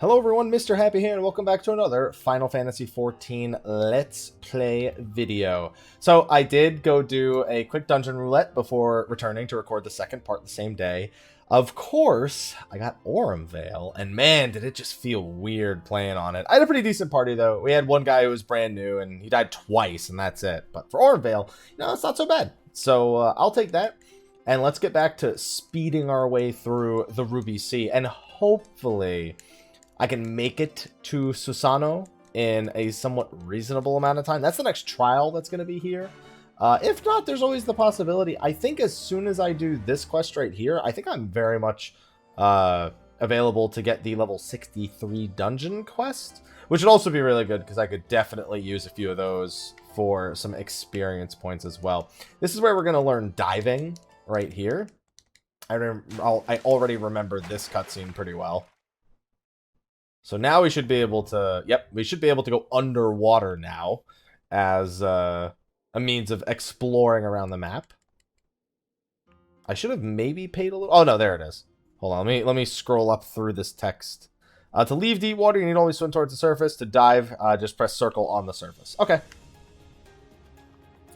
Hello everyone, Mr. Happy here, and welcome back to another Final Fantasy XIV Let's Play video. So I did go do a quick dungeon roulette before returning to record the second part the same day. Of course, I got Aurum Vale, and man, did it just feel weird playing on it. I had a pretty decent party though. We had one guy who was brand new, and he died twice, and that's it. But for Aurum Vale, it's not so bad. So I'll take that, and let's get back to speeding our way through the Ruby Sea, and hopefully I can make it to Susano in a somewhat reasonable amount of time. That's the next trial that's going to be here. If not, there's always the possibility. I think as soon as I do this quest right here, I think I'm very much available to get the level 63 dungeon quest, which would also be really good because I could definitely use a few of those for some experience points as well. This is where we're going to learn diving right here. I already remember this cutscene pretty well. So now we should be able to, we should be able to go underwater now as a means of exploring around the map. I should have maybe paid a little. Oh no, there it is. Hold on, let me scroll up through this text. To leave deep water, you need only swim towards the surface. To dive, just press circle on the surface. Okay.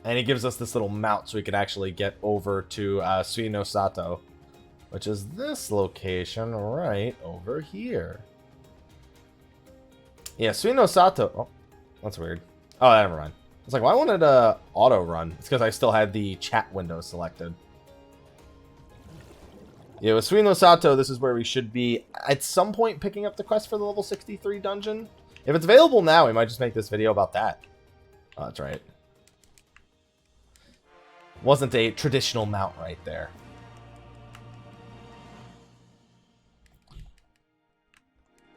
And he gives us this little mount so we can actually get over to Sui no Sato, which is this location right over here. Yeah, Sui no Sato. Oh, that's weird. Oh, never mind. It's like, why wanted to auto run? It's because I still had the chat window selected. Yeah, with Sui no Sato, this is where we should be at some point picking up the quest for the level 63 dungeon. If it's available now, we might just make this video about that. Oh, that's right. Wasn't a traditional mount right there.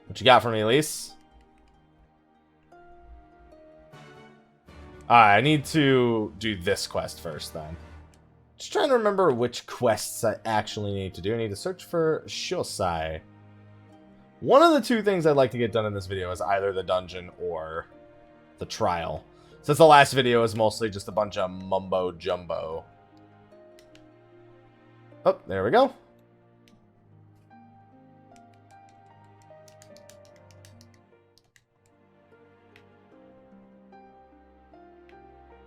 What you got for me, Elise? I need to do this quest first, then. Just trying to remember which quests I actually need to do. I need to search for Shisui. One of the two things I'd like to get done in this video is either the dungeon or the trial, since the last video is mostly just a bunch of mumbo-jumbo. Oh, there we go.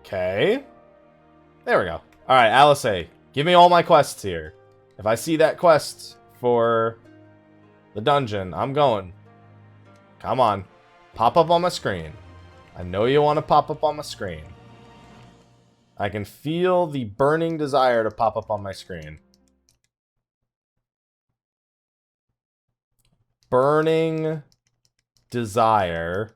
Okay. There we go. Alright, Alice, give me all my quests here. If I see that quest for the dungeon, I'm going. Come on. Pop up on my screen. I know you want to pop up on my screen. I can feel the burning desire to pop up on my screen. Burning desire.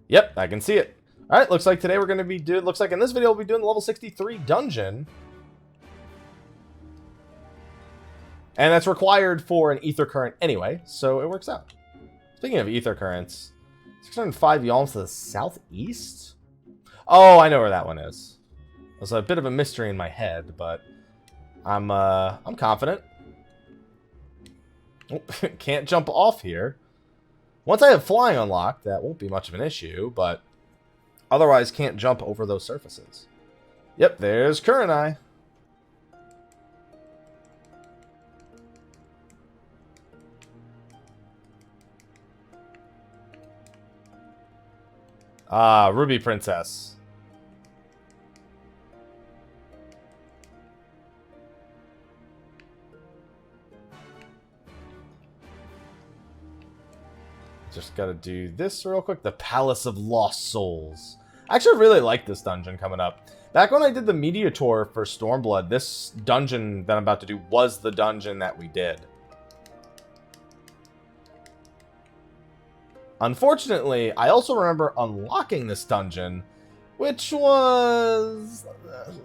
Yep, I can see it. All right, looks like today we're going to be doing, looks like in this video we'll be doing the level 63 dungeon. And that's required for an ether current anyway, so it works out. Speaking of ether currents, 605 yalms to the southeast? Oh, I know where that one is. There's a bit of a mystery in my head, but I'm confident. Oh, can't jump off here. Once I have flying unlocked, that won't be much of an issue, but otherwise can't jump over those surfaces. Yep, there's Kurenai. Ah, Ruby Princess. Just gotta do this real quick. The Palace of Lost Souls. I actually really like this dungeon coming up. Back when I did the media tour for Stormblood, this dungeon that I'm about to do was the dungeon that we did. Unfortunately, I also remember unlocking this dungeon, which was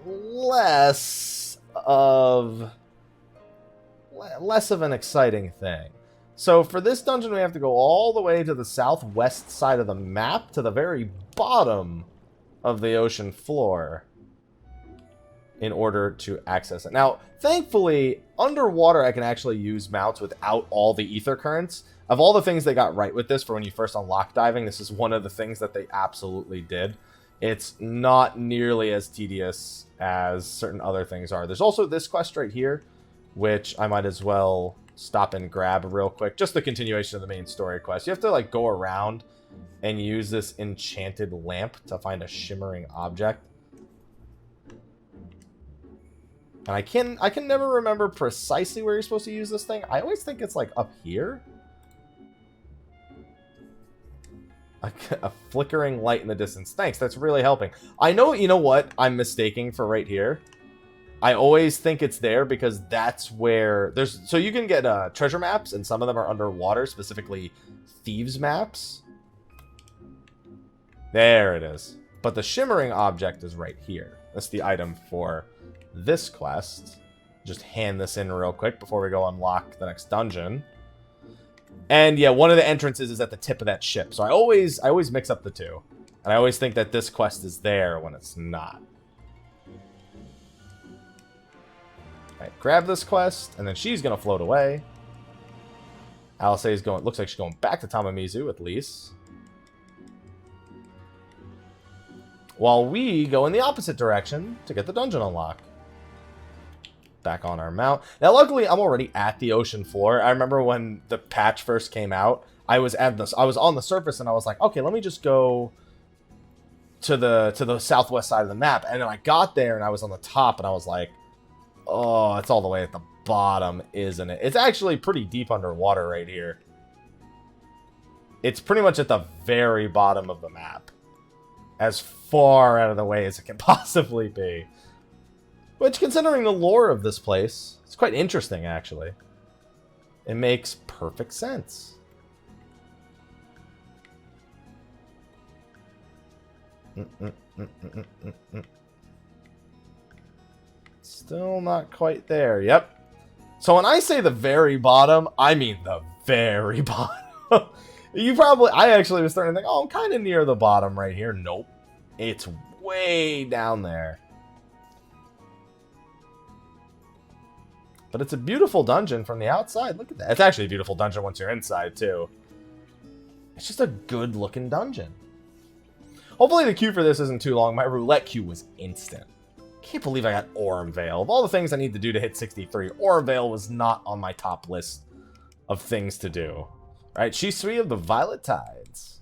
less of an exciting thing. So for this dungeon, we have to go all the way to the southwest side of the map, to the very bottom of the ocean floor, in order to access it. Now, thankfully, underwater I can actually use mounts without all the ether currents. Of all the things they got right with this for when you first unlock diving, this is one of the things that they absolutely did. It's not nearly as tedious as certain other things are. There's also this quest right here, which I might as well stop and grab real quick. Just the continuation of the main story quest. You have to like go around and use this enchanted lamp to find a shimmering object. And I can never remember precisely where you're supposed to use this thing. I always think it's like up here. A flickering light in the distance. Thanks, that's really helping. I know, you know what I'm mistaking for right here? I always think it's there because that's where there's... So you can get treasure maps, and some of them are underwater, specifically thieves maps. There it is. But the shimmering object is right here. That's the item for this quest. Just hand this in real quick before we go unlock the next dungeon. And yeah, one of the entrances is at the tip of that ship. So I always mix up the two. And I always think that this quest is there when it's not. Alright, grab this quest, and then she's gonna float away. Alice is going, looks like she's going back to Tamamizu at least. While we go in the opposite direction to get the dungeon unlocked. Back on our mount. Now, luckily, I'm already at the ocean floor. I remember when the patch first came out, I was on the surface, and I was like, okay, let me just go to the southwest side of the map. And then I got there, and I was on the top, and I was like, oh, it's all the way at the bottom, isn't it? It's actually pretty deep underwater right here. It's pretty much at the very bottom of the map. As far out of the way as it can possibly be. Which, considering the lore of this place, it's quite interesting, actually. It makes perfect sense. Still not quite there. Yep. So when I say the very bottom, I mean the very bottom. I actually was starting to think, oh, I'm kind of near the bottom right here. Nope. It's way down there. But it's a beautiful dungeon from the outside. Look at that. It's actually a beautiful dungeon once you're inside, too. It's just a good-looking dungeon. Hopefully the queue for this isn't too long. My roulette queue was instant. Can't believe I got Aurum Vale. Of all the things I need to do to hit 63, Aurum Vale was not on my top list of things to do. All right, Shisui of the Violet Tides.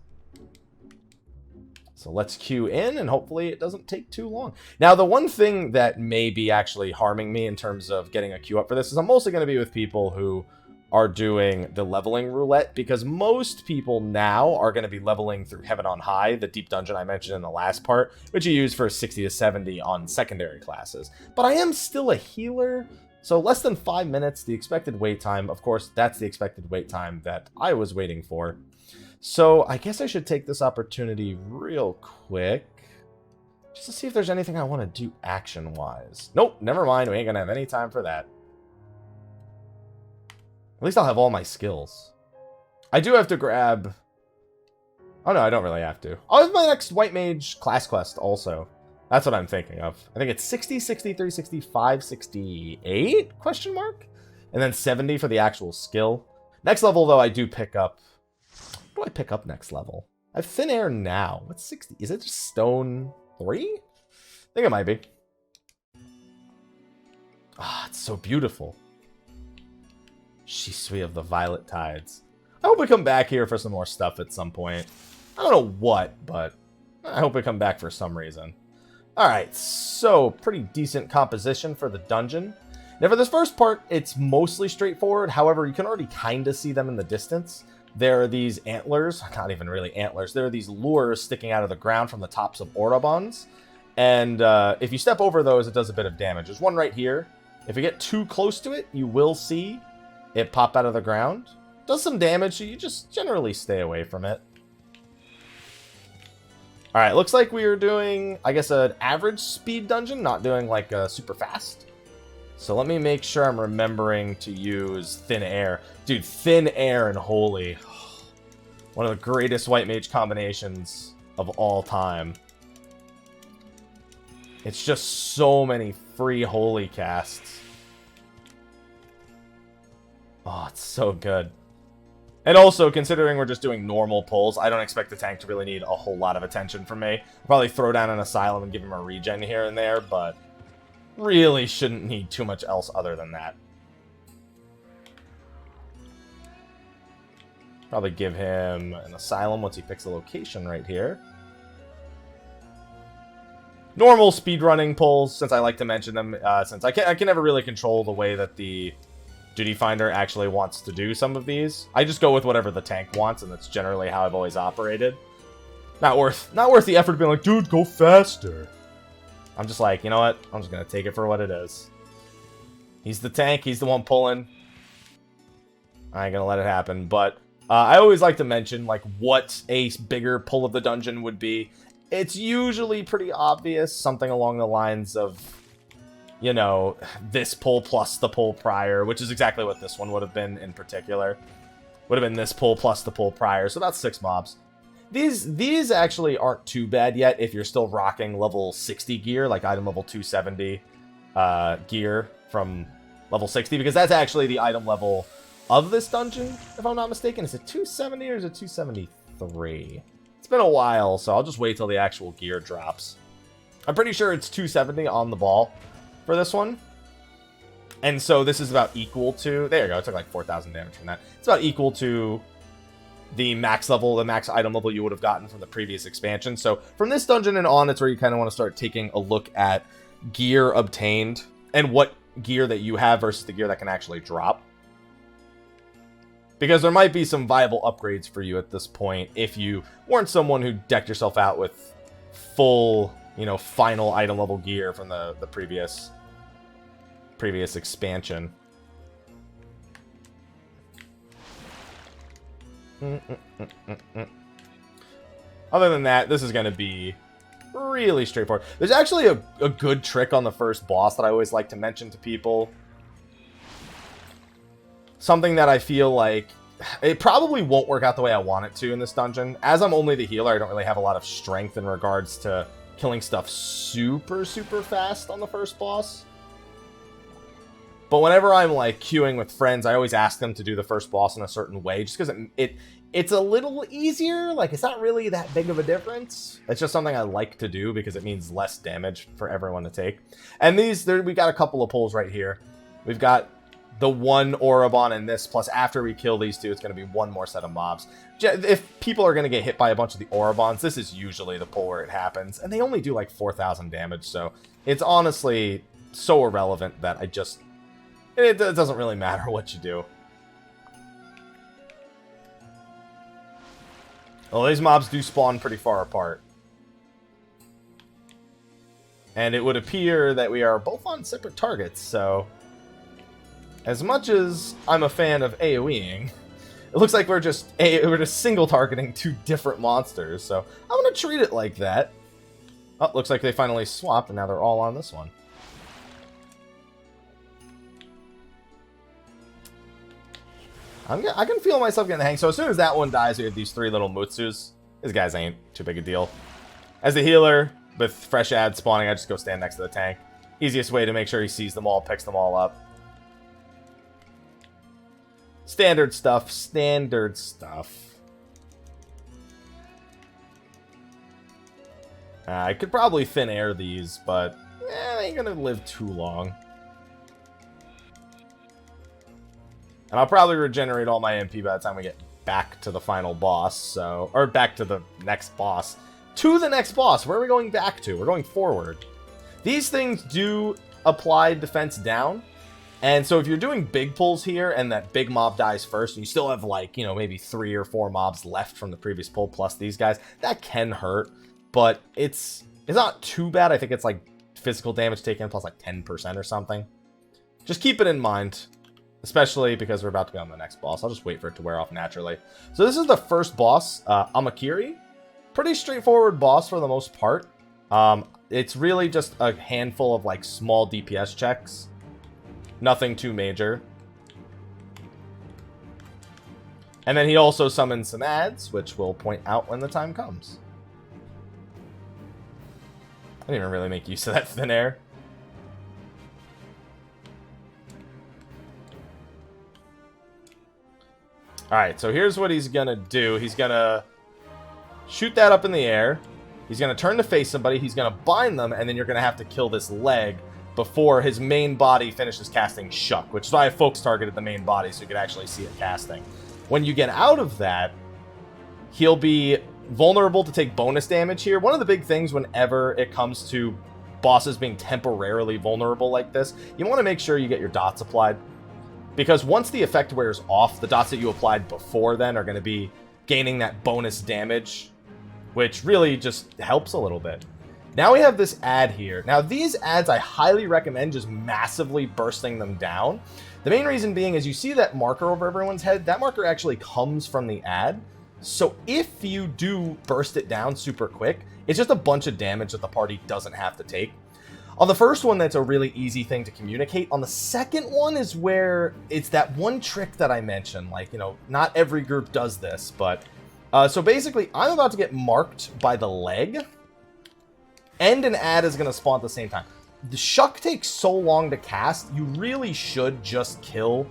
So let's queue in, and hopefully it doesn't take too long. Now, the one thing that may be actually harming me in terms of getting a queue up for this is I'm mostly going to be with people who are doing the leveling roulette, because most people now are going to be leveling through Heaven on High, the deep dungeon I mentioned in the last part, which you use for 60 to 70 on secondary classes. But I am still a healer, so less than 5 minutes, the expected wait time. Of course, that's the expected wait time that I was waiting for. So I guess I should take this opportunity real quick just to see if there's anything I want to do action-wise. Nope, never mind. We ain't going to have any time for that. At least I'll have all my skills. I do have to grab... Oh, no, I don't really have to. I'll have my next White Mage class quest also. That's what I'm thinking of. I think it's 60, 63, 65, 68? Question mark? And then 70 for the actual skill. Next level, though, I do pick up... What do I pick up next level? I have Thin Air now. What's 60? Is it just Stone 3? I think it might be. Ah, it's so beautiful. Shisui of the Violet Tides. I hope we come back here for some more stuff at some point. I don't know what, but I hope we come back for some reason. Alright, so pretty decent composition for the dungeon. Now for this first part, it's mostly straightforward. However, you can already kind of see them in the distance. There are these antlers, not even really antlers, there are these lures sticking out of the ground from the tops of Aurabons. And if you step over those, it does a bit of damage. There's one right here. If you get too close to it, you will see it pop out of the ground. Does some damage, so you just generally stay away from it. Alright, looks like we are doing, I guess, an average speed dungeon, not doing like super fast. So let me make sure I'm remembering to use Thin Air. Dude, Thin Air and Holy. One of the greatest White Mage combinations of all time. It's just so many free Holy casts. Oh, it's so good. And also, considering we're just doing normal pulls, I don't expect the tank to really need a whole lot of attention from me. I'll probably throw down an Asylum and give him a regen here and there, but... really shouldn't need too much else other than that. Probably give him an asylum once he picks a location right here. Normal speedrunning pulls, since I like to mention them, since I can never really control the way that the Duty Finder actually wants to do some of these. I just go with whatever the tank wants, and that's generally how I've always operated. Not worth the effort of being like, dude, go faster. I'm just like, you know what? I'm just gonna take it for what it is. He's the tank. He's the one pulling. I ain't gonna let it happen. But I always like to mention like what a bigger pull of the dungeon would be. It's usually pretty obvious, something along the lines of, you know, this pull plus the pull prior, which is exactly what this one would have been in particular. Would have been this pull plus the pull prior, so that's 6 mobs. These actually aren't too bad yet if you're still rocking level 60 gear, like item level 270 gear from level 60, because that's actually the item level of this dungeon, if I'm not mistaken. Is it 270 or is it 273? It's been a while, so I'll just wait till the actual gear drops. I'm pretty sure it's 270 on the ball for this one. And so this is about equal to... There you go, it took like 4,000 damage from that. It's about equal to the max level, the max item level you would have gotten from the previous expansion. So from this dungeon and on, it's where you kind of want to start taking a look at gear obtained and what gear that you have versus the gear that can actually drop. Because there might be some viable upgrades for you at this point if you weren't someone who decked yourself out with full, you know, final item level gear from the previous expansion. Other than that, this is going to be really straightforward. There's actually a good trick on the first boss that I always like to mention to people. Something that I feel like it probably won't work out the way I want it to in this dungeon. As I'm only the healer, I don't really have a lot of strength in regards to killing stuff super fast on the first boss. But whenever I'm like queuing with friends, I always ask them to do the first boss in a certain way, just because it's a little easier. Like, it's not really that big of a difference. It's just something I like to do because it means less damage for everyone to take. And we got a couple of pulls right here. We've got the one Orobon in this, plus after we kill these two, it's going to be one more set of mobs. If people are going to get hit by a bunch of the Orobons, this is usually the pull where it happens. And they only do like 4,000 damage, so it's honestly so irrelevant that it doesn't really matter what you do. Well, these mobs do spawn pretty far apart. And it would appear that we are both on separate targets, so as much as I'm a fan of AoEing, it looks like we're just single targeting 2 different monsters, so I'm going to treat it like that. Oh, looks like they finally swapped, and now they're all on this one. I can feel myself getting the hang. So as soon as that one dies, we have these 3 little Mutsus. These guys ain't too big a deal. As the healer, with fresh ads spawning, I just go stand next to the tank. Easiest way to make sure he sees them all, picks them all up. Standard stuff. Standard stuff. I could probably thin air these, but they ain't gonna live too long. And I'll probably regenerate all my MP by the time we get back to the final boss, so... Or back to the next boss. To the next boss! Where are we going back to? We're going forward. These things do apply defense down. And so if you're doing big pulls here, and that big mob dies first, and you still have, like, you know, maybe 3 or 4 mobs left from the previous pull, plus these guys, that can hurt. But it's not too bad. I think it's, like, physical damage taken plus, like, 10% or something. Just keep it in mind. Especially because we're about to go on the next boss. I'll just wait for it to wear off naturally. So this is the first boss, Amakiri. Pretty straightforward boss for the most part. It's really just a handful of like small DPS checks. Nothing too major. And then he also summons some ads, which we'll point out when the time comes. I didn't even really make use of that thin air. Alright, so here's what he's gonna do. He's gonna shoot that up in the air. He's gonna turn to face somebody. He's gonna bind them, and then you're gonna have to kill this leg before his main body finishes casting Shuck, which is why I folks targeted the main body so you could actually see it casting. When you get out of that, he'll be vulnerable to take bonus damage here. One of the big things whenever it comes to bosses being temporarily vulnerable like this, you want to make sure you get your dots applied. Because once the effect wears off, the dots that you applied before then are going to be gaining that bonus damage, which really just helps a little bit. Now we have this ad here. Now these ads, I highly recommend just massively bursting them down. The main reason being is you see that marker over everyone's head. That marker actually comes from the ad. So if you do burst it down super quick, it's just a bunch of damage that the party doesn't have to take. On the first one, that's a really easy thing to communicate. On the second one is where it's that one trick that I mentioned. Like, you know, not every group does this, but... so basically, I'm about to get marked by the leg, and an ad is going to spawn at the same time. The Shuck takes so long to cast, you really should just kill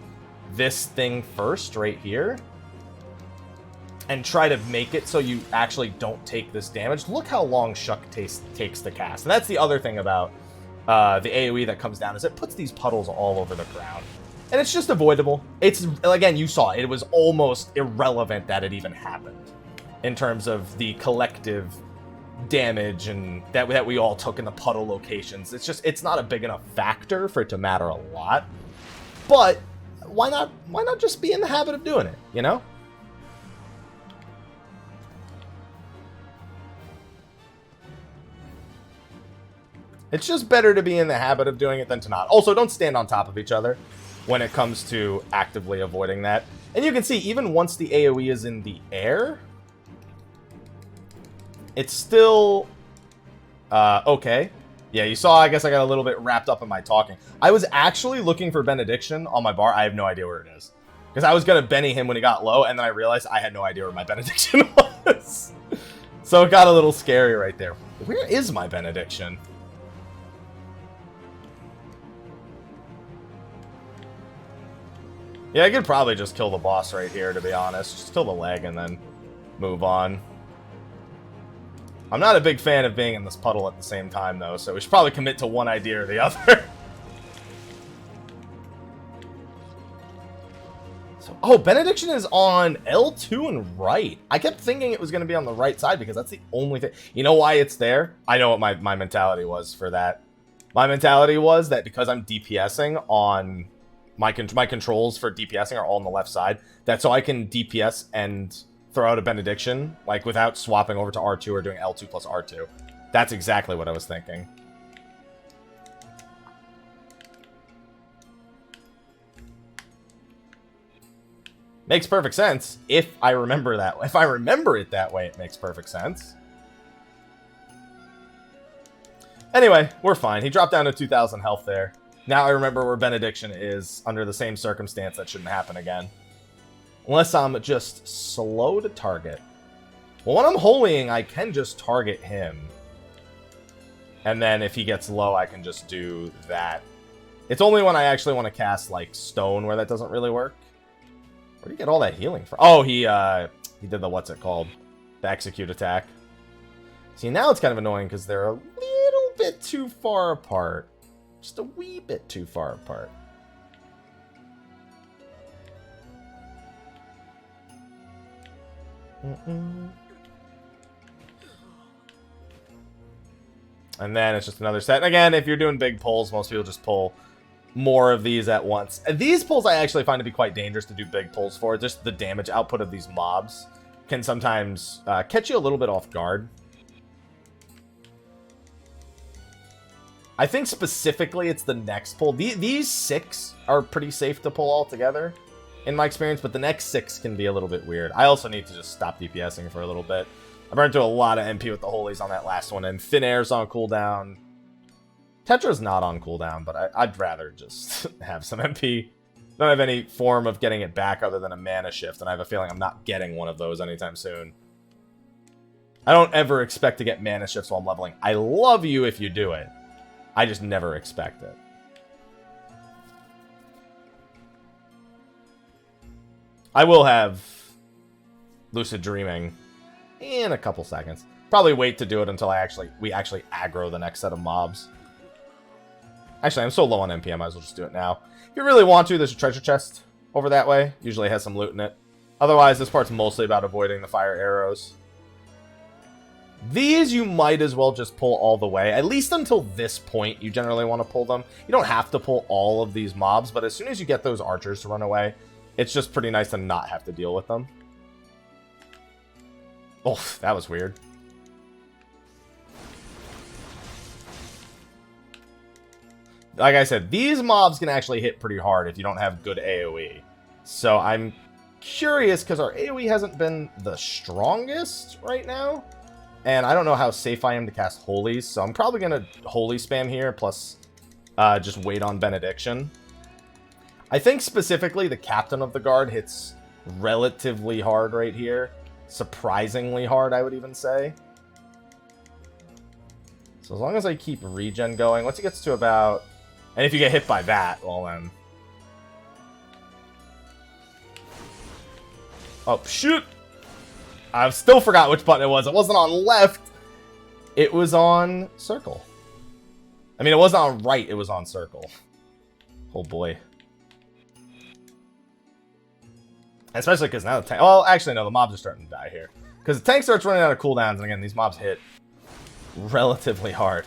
this thing first, right here, and try to make it so you actually don't take this damage. Look how long Shuck takes to cast. And that's the other thing about the AoE that comes down, is it puts these puddles all over the ground. And it's just avoidable. It's, again, you saw it. It was almost irrelevant that it even happened in terms of the collective damage and that we all took in the puddle locations. It's just, it's not a big enough factor for it to matter a lot. But why not just be in the habit of doing it, you know? It's just better to be in the habit of doing it than to not. Also, don't stand on top of each other when it comes to actively avoiding that. And you can see, even once the AoE is in the air, it's still okay. Yeah, you saw, I guess I got a little bit wrapped up in my talking. I was actually looking for Benediction on my bar. I have no idea where it is. Because I was going to Benny him when he got low, and then I realized I had no idea where my Benediction was. So it got a little scary right there. Where is my Benediction? Yeah, I could probably just kill the boss right here, to be honest. Just kill the leg and then move on. I'm not a big fan of being in this puddle at the same time, though, so we should probably commit to one idea or the other. So, oh, Benediction is on L2 and right. I kept thinking it was going to be on the right side because that's the only thing. You know why it's there? I know what my mentality was for that. My mentality was that because I'm DPSing on... My controls for DPSing are all on the left side. That's so I can DPS and throw out a Benediction, like, without swapping over to R2 or doing L2 plus R2. That's exactly what I was thinking. Makes perfect sense if I remember that. If I remember it that way, it makes perfect sense. Anyway, we're fine. He dropped down to 2,000 health there. Now I remember where Benediction is under the same circumstance. That shouldn't happen again. Unless I'm just slow to target. Well, when I'm holying, I can just target him. And then if he gets low, I can just do that. It's only when I actually want to cast, like, Stone where that doesn't really work. Where do you get all that healing from? Oh, he did the, what's it called? The execute attack. See, now it's kind of annoying because they're a little bit too far apart. Just a wee bit too far apart. And then it's just another set. And again, if you're doing big pulls, most people just pull more of these at once. And these pulls I actually find to be quite dangerous to do big pulls for. Just the damage output of these mobs can sometimes catch you a little bit off guard. I think specifically it's the next pull. These 6 are pretty safe to pull altogether, in my experience, but the next 6 can be a little bit weird. I also need to just stop DPSing for a little bit. I burned through a lot of MP with the holies on that last one, and Thin Air's on cooldown. Tetra's not on cooldown, but I'd rather just have some MP. Don't have any form of getting it back other than a mana shift, and I have a feeling I'm not getting one of those anytime soon. I don't ever expect to get mana shifts while I'm leveling. I love you if you do it. I just never expect it. I will have Lucid Dreaming in a couple seconds. Probably wait to do it until we actually aggro the next set of mobs. Actually, I'm so low on MP, I might as well just do it now. If you really want to, there's a treasure chest over that way. Usually has some loot in it. Otherwise, this part's mostly about avoiding the fire arrows. These you might as well just pull all the way. At least until this point, you generally want to pull them. You don't have to pull all of these mobs, but as soon as you get those archers to run away, it's just pretty nice to not have to deal with them. Oh, that was weird. Like I said, these mobs can actually hit pretty hard if you don't have good AoE. So I'm curious, because our AoE hasn't been the strongest right now. And I don't know how safe I am to cast Holies, so I'm probably going to Holy spam here, plus just wait on Benediction. I think specifically the Captain of the Guard hits relatively hard right here. Surprisingly hard, I would even say. So as long as I keep regen going, once it gets to about... And if you get hit by that, well then... Oh, shoot! I still forgot which button it was. It wasn't on left. It was on circle. I mean, it wasn't on right. It was on circle. Oh, boy. Especially because now the tank... Well, actually, no. The mobs are starting to die here. Because the tank starts running out of cooldowns. And again, these mobs hit relatively hard.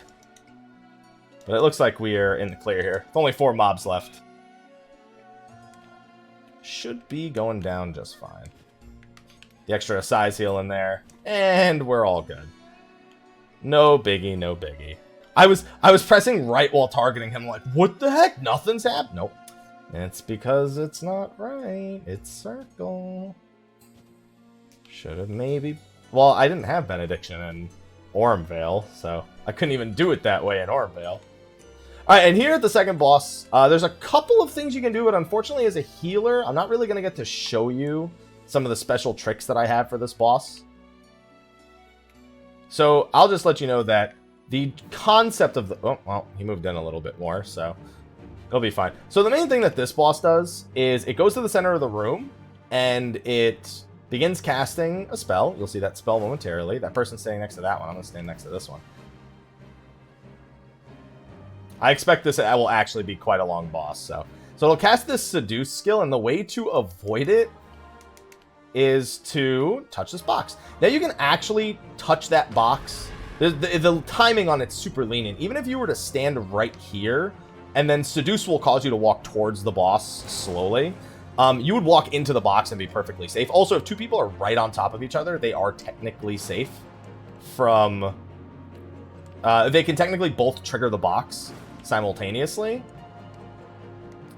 But it looks like we are in the clear here. With only 4 mobs left. Should be going down just fine. The extra size heal in there, and we're all good. No biggie, no biggie. I was pressing right while targeting him, like, what the heck? Nothing's happened. Nope. It's because it's not right. It's circle. Should have maybe... Well, I didn't have Benediction in Ormvale, so I couldn't even do it that way in Ormvale. Alright, and here at the second boss, there's a couple of things you can do, but unfortunately as a healer, I'm not really going to get to show you some of the special tricks that I have for this boss. So I'll just let you know that the concept of the... Oh, well, he moved in a little bit more, so it'll be fine. So the main thing that this boss does is it goes to the center of the room, and it begins casting a spell. You'll see that spell momentarily. That person's standing next to that one. I'm going to stand next to this one. I expect this will actually be quite a long boss. So it'll cast this Seduce skill, and the way to avoid it is to touch this box. Now you can actually touch that box. The timing on it's super lenient. Even if you were to stand right here, and then Seduce will cause you to walk towards the boss slowly, you would walk into the box and be perfectly safe. Also, if 2 people are right on top of each other, they are technically safe from... they can technically both trigger the box simultaneously,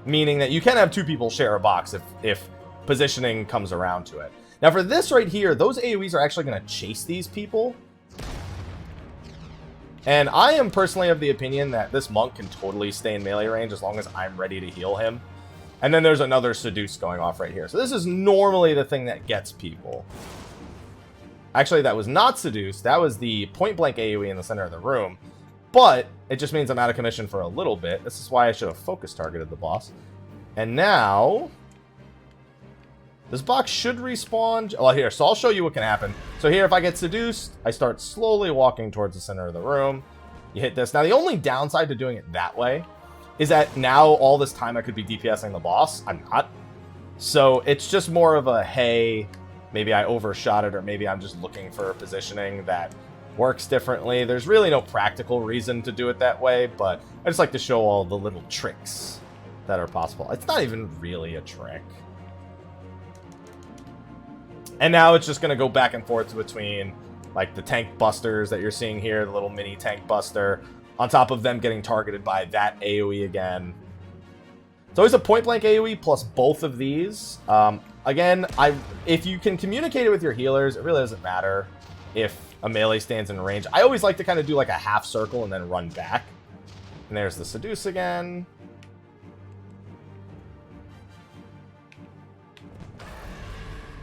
meaning that you can have 2 people share a box if positioning comes around to it. Now for this right here, those AoEs are actually going to chase these people. And I am personally of the opinion that this monk can totally stay in melee range as long as I'm ready to heal him. And then there's another Seduce going off right here. So this is normally the thing that gets people. Actually, that was not Seduce. That was the point-blank AoE in the center of the room. But it just means I'm out of commission for a little bit. This is why I should have focus targeted the boss. And now... this box should respawn... Well, here, so I'll show you what can happen. So here, if I get Seduced, I start slowly walking towards the center of the room. You hit this. Now, the only downside to doing it that way is that now all this time I could be DPSing the boss. I'm not. So it's just more of a, hey, maybe I overshot it, or maybe I'm just looking for a positioning that works differently. There's really no practical reason to do it that way, but I just like to show all the little tricks that are possible. It's not even really a trick. And now it's just going to go back and forth between, like, the tank busters that you're seeing here, the little mini tank buster, on top of them getting targeted by that AoE again. It's always a point-blank AoE plus both of these. Again, if you can communicate it with your healers, it really doesn't matter if a melee stands in range. I always like to kind of do like a half circle and then run back. And there's the Seduce again.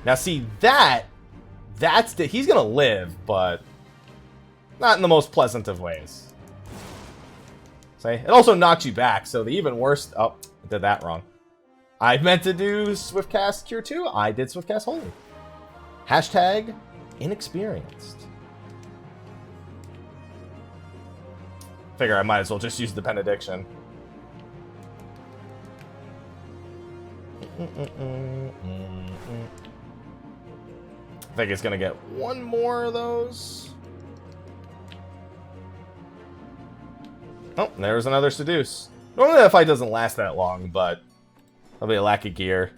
Now see, he's gonna live, but not in the most pleasant of ways. See? It also knocks you back, so the even worse... Oh, I did that wrong. I meant to do Swiftcast Cure 2. I did Swiftcast Holy. Hashtag inexperienced. Figure I might as well just use the Benediction. think it's going to get one more of those. Oh, there's another Seduce. Normally that fight doesn't last that long, but there'll be a lack of gear.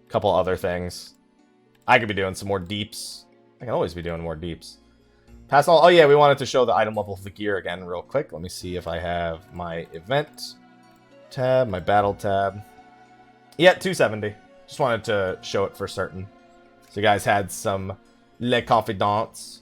A couple other things. I could be doing some more deeps. I can always be doing more deeps. Pass all. Oh yeah, we wanted to show the item level of the gear again real quick. Let me see if I have my event tab, my battle tab. Yeah, 270. Just wanted to show it for certain. So you guys had some Le Confidence.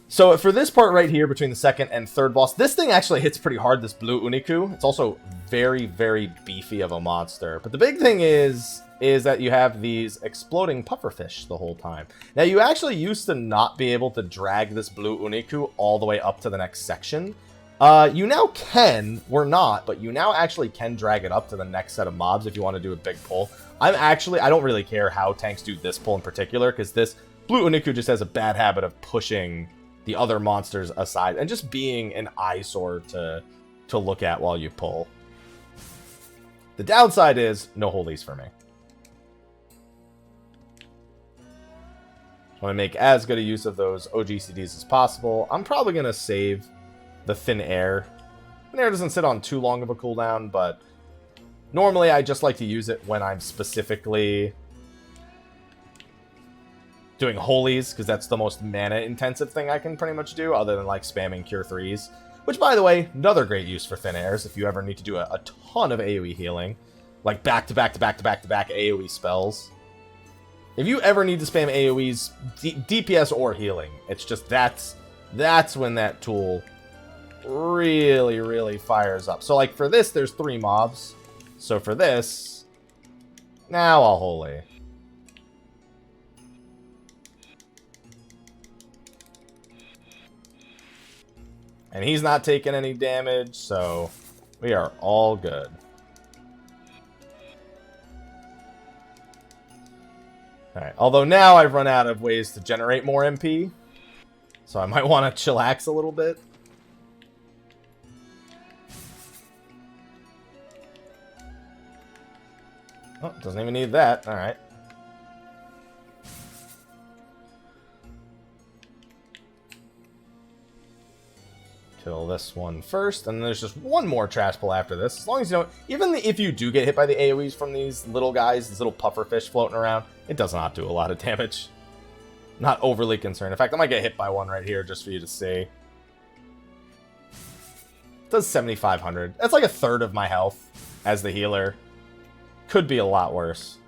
So for this part right here, between the second and third boss, this thing actually hits pretty hard, this blue Uniku. It's also very, very beefy of a monster. But the big thing is that you have these exploding pufferfish the whole time. Now, you actually used to not be able to drag this blue Uniku all the way up to the next section. You now can, we're not, but you now actually can drag it up to the next set of mobs if you want to do a big pull. I don't really care how tanks do this pull in particular, because this blue Uniku just has a bad habit of pushing the other monsters aside and just being an eyesore to look at while you pull. The downside is no holies for me. I want to make as good a use of those OGCDs as possible. I'm probably going to save the Thin Air. Thin Air doesn't sit on too long of a cooldown, but normally I just like to use it when I'm specifically doing holies, because that's the most mana intensive thing I can pretty much do, other than like spamming Cure 3s. Which, by the way, another great use for Thin Airs if you ever need to do a ton of AoE healing. Like back-to-back-to-back-to-back-to-back AoE spells. If you ever need to spam AoEs, DPS or healing, it's just that's when that tool really, really fires up. So like for this, there's 3 mobs. So for this, now I'll holy. And he's not taking any damage, so we are all good. Alright, although now I've run out of ways to generate more MP, so I might want to chillax a little bit. Oh, doesn't even need that. Alright. Kill this one first, and there's just one more trash pull after this. As long as you don't, even if you do get hit by the AoEs from these little guys, these little puffer fish floating around, it does not do a lot of damage. Not overly concerned. In fact, I might get hit by one right here just for you to see. It does 7,500. That's like a third of my health as the healer. Could be a lot worse.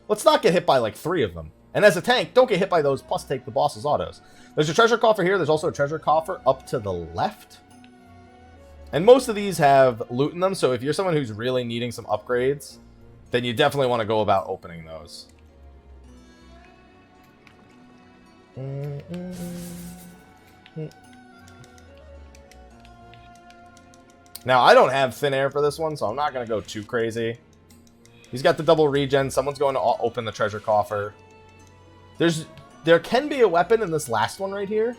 Let's not get hit by like 3 of them. And as a tank, don't get hit by those, plus take the boss's autos. There's a treasure coffer here. There's also a treasure coffer up to the left. And most of these have loot in them, so if you're someone who's really needing some upgrades, then you definitely want to go about opening those. Now, I don't have Thin Air for this one, so I'm not going to go too crazy. He's got the double regen. Someone's going to open the treasure coffer. There can be a weapon in this last one right here.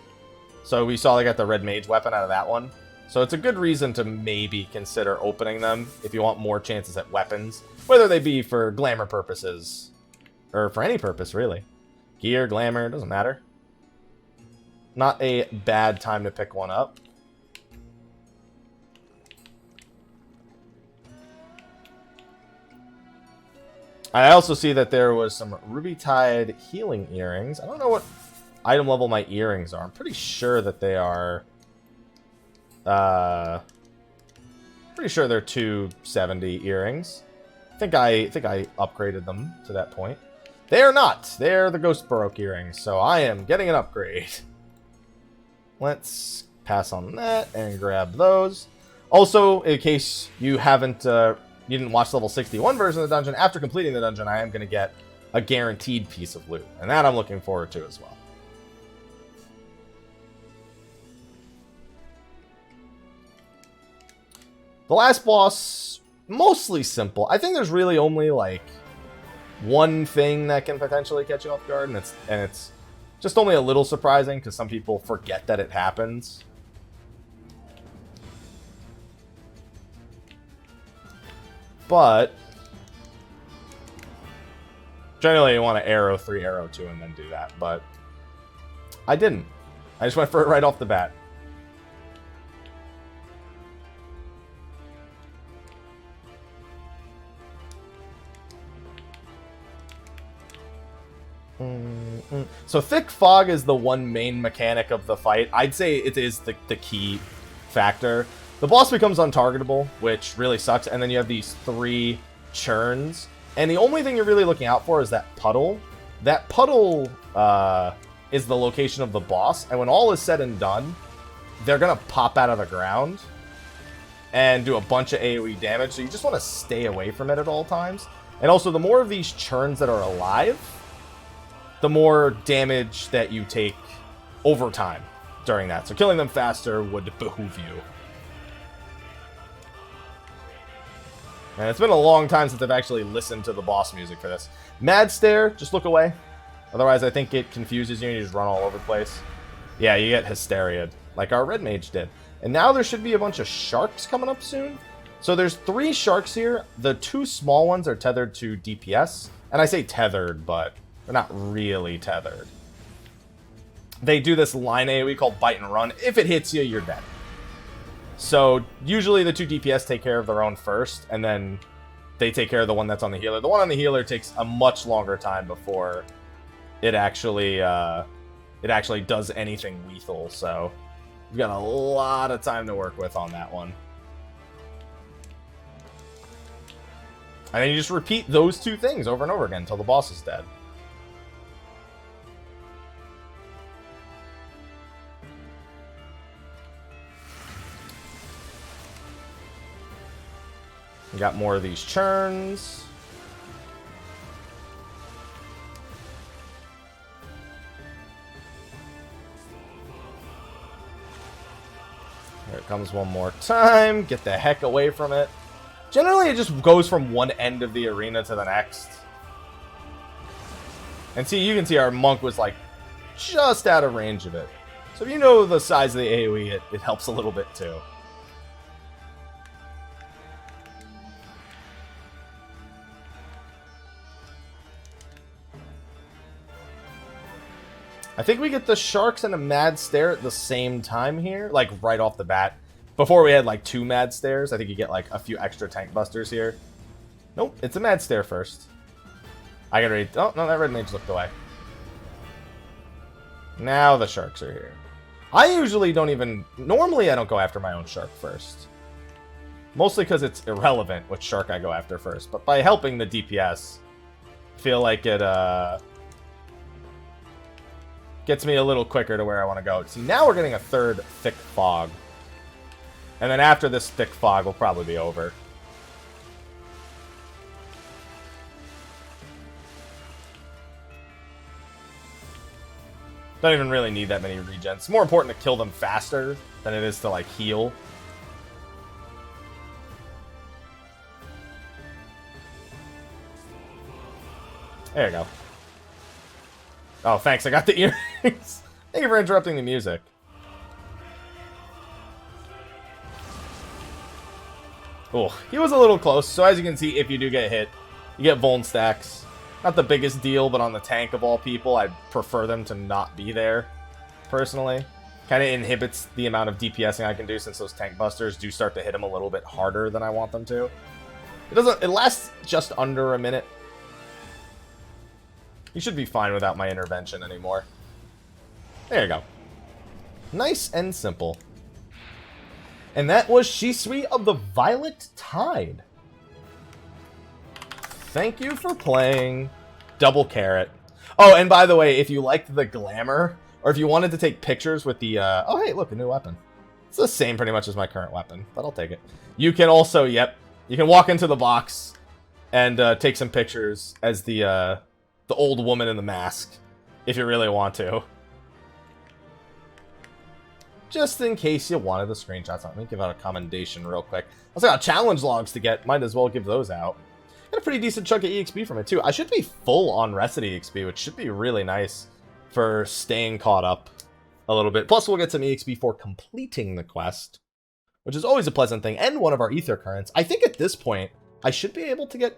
So we saw they got the red mage weapon out of that one. So it's a good reason to maybe consider opening them if you want more chances at weapons. Whether they be for glamour purposes or for any purpose, really. Gear, glamour, doesn't matter. Not a bad time to pick one up. I also see that there was some Ruby Tide healing earrings. I don't know what item level my earrings are. I'm pretty sure that they are... pretty sure they're 270 earrings. I think I upgraded them to that point. They are not. They're the Ghost Baroque earrings, so I am getting an upgrade. Let's pass on that and grab those. Also, in case you haven't... you didn't watch level 61 version of the dungeon, after completing the dungeon, I am going to get a guaranteed piece of loot. And that I'm looking forward to as well. The last boss, mostly simple. I think there's really only like one thing that can potentially catch you off guard, and it's just only a little surprising because some people forget that it happens. But Generally, you want to arrow 3, arrow 2, and then do that, but I didn't. I just went for it right off the bat. So thick fog is the one main mechanic of the fight. I'd say it is the key factor. The boss becomes untargetable, which really sucks, and then you have these 3 churns, and the only thing you're really looking out for is that puddle. That puddle is the location of the boss, and when all is said and done, they're gonna pop out of the ground and do a bunch of AoE damage, so you just want to stay away from it at all times. And also, the more of these churns that are alive, the more damage that you take over time during that. So killing them faster would behoove you. And it's been a long time since I've actually listened to the boss music for this. Mad Stare, just look away. Otherwise, I think it confuses you and you just run all over the place. Yeah, you get hysteria, like our red mage did. And now there should be a bunch of sharks coming up soon. So there's 3 sharks here. The 2 small ones are tethered to DPS. And I say tethered, but they're not really tethered. They do this line AoE called Bite and Run. If it hits you, you're dead. So usually the 2 DPS take care of their own first, and then they take care of the one that's on the healer. The one on the healer takes a much longer time before it actually does anything lethal. So you've got a lot of time to work with on that one. And then you just repeat those 2 things over and over again until the boss is dead. We got more of these churns. Here it comes one more time. Get the heck away from it. Generally, it just goes from one end of the arena to the next. And see, you can see our monk was like just out of range of it. So if you know the size of the AoE, it helps a little bit too. I think we get the sharks and a mad stare at the same time here, like right off the bat. Before we had like 2 mad stares, I think you get like a few extra tank busters here. Nope, it's a mad stare first. I gotta read. Oh, no, that red mage looked away. Now the sharks are here. I usually don't even... Normally I don't go after my own shark first. Mostly because it's irrelevant which shark I go after first. But by helping the DPS, I feel like it gets me a little quicker to where I want to go. See, now we're getting a 3rd thick fog. And then after this thick fog, will probably be over. Don't even really need that many regens. It's more important to kill them faster than it is to, like, heal. There you go. Oh, thanks. I got the earrings. Thank you for interrupting the music. Oh, he was a little close. So as you can see, if you do get hit, you get vuln stacks. Not the biggest deal, but on the tank of all people, I'd prefer them to not be there, personally. Kind of inhibits the amount of DPSing I can do since those tank busters do start to hit him a little bit harder than I want them to. It lasts just under a minute. You should be fine without my intervention anymore. There you go. Nice and simple. And that was Shisui of the Violet Tide. Thank you for playing. Double carrot. Oh, and by the way, if you liked the glamour, or if you wanted to take pictures with the... oh, hey, look, a new weapon. It's the same pretty much as my current weapon, but I'll take it. You can also, yep, you can walk into the box and take some pictures as the old woman in the mask, if you really want to. Just in case you wanted the screenshots. Let me give out a commendation real quick. I also got challenge logs to get. Might as well give those out. Got a pretty decent chunk of EXP from it, too. I should be full on Recity EXP, which should be really nice for staying caught up a little bit. Plus, we'll get some EXP for completing the quest, which is always a pleasant thing, and one of our ether currents. I think at this point, I should be able to get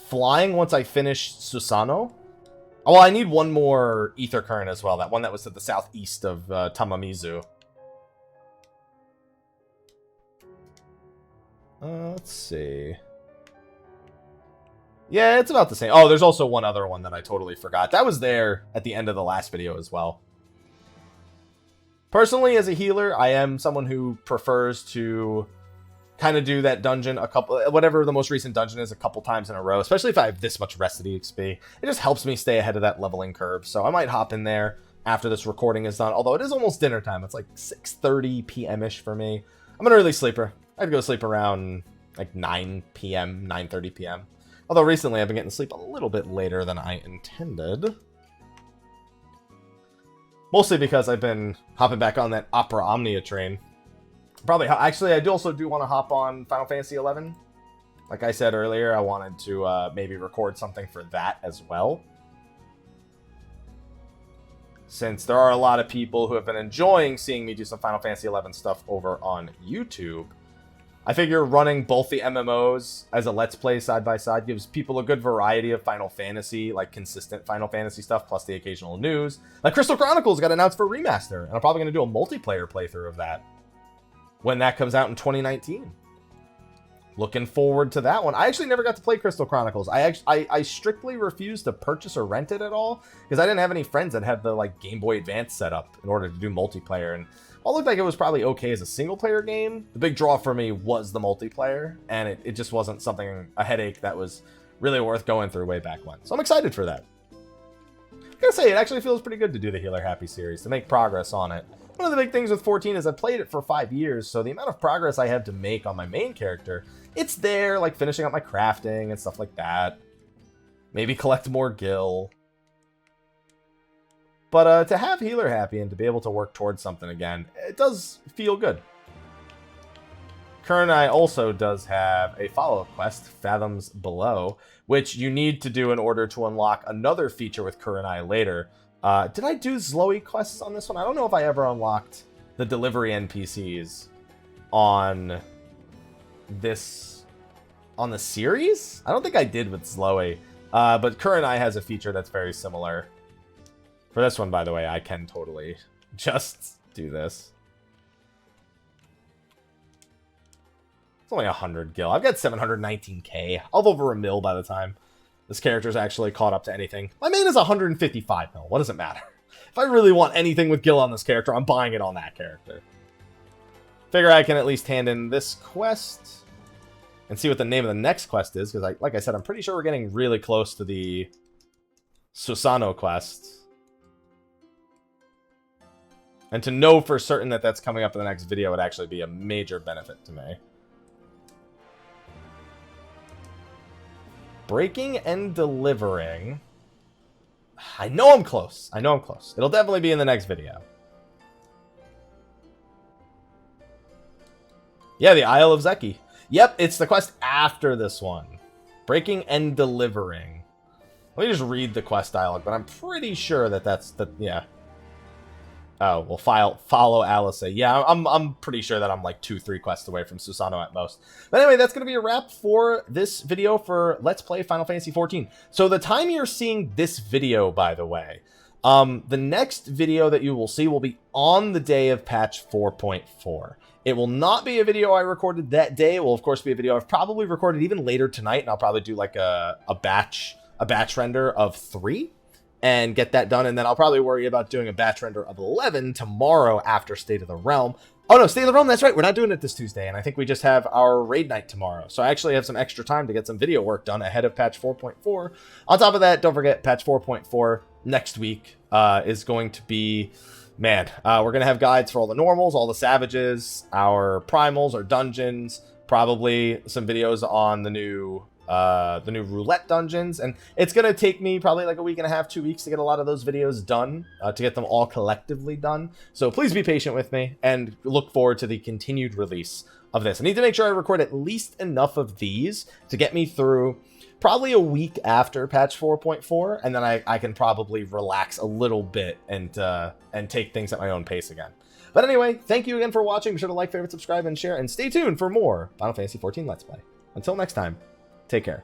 flying once I finish Susano. Oh, well, I need one more ether current as well. That one that was to the southeast of Tamamizu. Let's see. Yeah, it's about the same. Oh, there's also one other one that I totally forgot. That was there at the end of the last video as well. Personally, as a healer, I am someone who prefers to kind of do that dungeon whatever the most recent dungeon is, a couple times in a row, especially if I have this much Recipe XP. It just helps me stay ahead of that leveling curve. So I might hop in there after this recording is done, although it is almost dinner time. It's like 6:30 p.m.-ish for me. I'm an early sleeper. I'd go sleep around like 9 p.m., 9:30 p.m. Although recently I've been getting to sleep a little bit later than I intended. Mostly because I've been hopping back on that Opera Omnia train. Probably, actually, I also do want to hop on Final Fantasy XI. Like I said earlier, I wanted to maybe record something for that as well. Since there are a lot of people who have been enjoying seeing me do some Final Fantasy XI stuff over on YouTube, I figure running both the MMOs as a Let's Play side by side gives people a good variety of Final Fantasy, like consistent Final Fantasy stuff, plus the occasional news. Like Crystal Chronicles got announced for remaster, and I'm probably going to do a multiplayer playthrough of that when that comes out in 2019. Looking forward to that one. I actually never got to play Crystal Chronicles. I strictly refused to purchase or rent it at all because I didn't have any friends that had the like Game Boy Advance setup in order to do multiplayer. And while it looked like it was probably okay as a single player game, the big draw for me was the multiplayer, and it just wasn't something, a headache that was really worth going through way back when. So I'm excited for that. I gotta say, it actually feels pretty good to do the Healer Happy series, to make progress on it. One of the big things with 14 is I've played it for 5 years, so the amount of progress I have to make on my main character, it's there, like finishing up my crafting and stuff like that. Maybe collect more gil. But to have Healer Happy and to be able to work towards something again, it does feel good. Kurenai also does have a follow-up quest, Fathoms Below, which you need to do in order to unlock another feature with Kurenai later. Did I do Zloe quests on this one? I don't know if I ever unlocked the delivery NPCs on this, on the series? I don't think I did with Zloe, but Kurenai has a feature that's very similar. For this one, by the way, I can totally just do this. It's only 100 gil. I've got 719k. I'll have over a mil by the time this character's actually caught up to anything. My main is 155 mil. What does it matter? If I really want anything with gil on this character, I'm buying it on that character. Figure I can at least hand in this quest and see what the name of the next quest is, because like I said, I'm pretty sure we're getting really close to the Susano quest. And to know for certain that that's coming up in the next video would actually be a major benefit to me. Breaking and delivering. I know I'm close. I know I'm close. It'll definitely be in the next video. Yeah, the Isle of Zeki. Yep, it's the quest after this one. Breaking and delivering. Let me just read the quest dialogue, but I'm pretty sure that that's the, yeah. Oh, well, follow Alice. Yeah, I'm pretty sure that I'm like 2-3 quests away from Susano at most. But anyway, that's going to be a wrap for this video for Let's Play Final Fantasy XIV. So the time you're seeing this video, by the way, the next video that you will see will be on the day of patch 4.4. It will not be a video I recorded that day. It will, of course, be a video I've probably recorded even later tonight, and I'll probably do like a batch render of 3. And get that done, and then I'll probably worry about doing a batch render of 11 tomorrow after State of the Realm. Oh no, State of the Realm, that's right, we're not doing it this Tuesday, and I think we just have our raid night tomorrow. So I actually have some extra time to get some video work done ahead of patch 4.4. On top of that, don't forget, patch 4.4 next week is going to be, man, we're going to have guides for all the normals, all the savages, our primals, our dungeons, probably some videos on the new roulette dungeons, and it's gonna take me probably like a week and a half, 2 weeks to get a lot of those videos done, to get them all collectively done. So please be patient with me and look forward to the continued release of this. I need to make sure I record at least enough of these to get me through probably a week after patch 4.4, and then I can probably relax a little bit and take things at my own pace again. But anyway, thank you again for watching. Be sure to like, favorite, subscribe, and share, and stay tuned for more Final Fantasy XIV Let's Play. Until next time, take care.